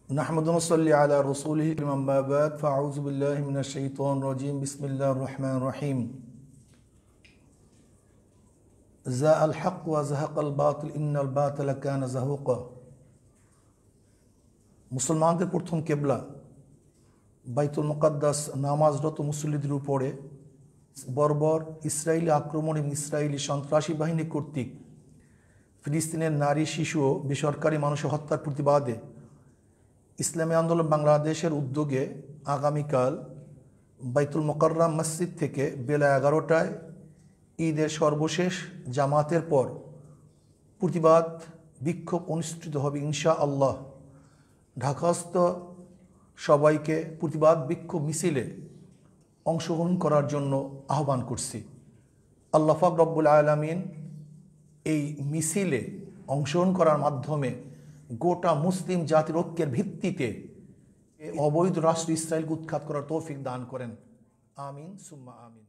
नहमदुहु व नसल्ली अला रसूलिहि अम्मा बाद फ़अऊज़ु बिल्लाहि मिनश शैतानिर रजीम बिस्मिल्लाहिर रहमानिर रहीम ज़ाअल हक़ व ज़हक़ल बातिल इन्नल बातिल कान ज़हूक़ा। मुसलमानদের প্রথম কেবলা বাইতুল মুকাদ্দাস নামাজরত মুসল্লিদের উপরে বর্বর ইসরায়েলি আক্রমণ এবং ইসরায়েলি সন্ত্রাসী বাহিনী কর্তৃক ফিলিস্তিনের নারী শিশু ও বেসরকারি মানুষের হত্যার প্রতিবাদে ইসলামী আন্দোলন বাংলাদেশের উদ্যোগে আগামীকাল বাইতুল মোকাররম মসজিদ থেকে বেলা 11টায় ঈদের সর্বশেষ জামাতের পর প্রতিবাদ বিক্ষোভ অনুষ্ঠিত হবে ইনশাআল্লাহ। ঢাকাস্থ সবাইকে প্রতিবাদ বিক্ষোভ মিছিলে অংশগ্রহণ করার জন্য আহ্বান করছি। আল্লাহ পাক রব্বুল আলামিন এই মিছিলে অংশগ্রহণ করার মাধ্যমে গোটা মুসলিম জাতির ঐক্যের ভিত্তিতে অবৈধ রাষ্ট্র ইসরায়েলকে উৎখাত করার তৌফিক দান করেন। আমিন সুম্মা আমিন।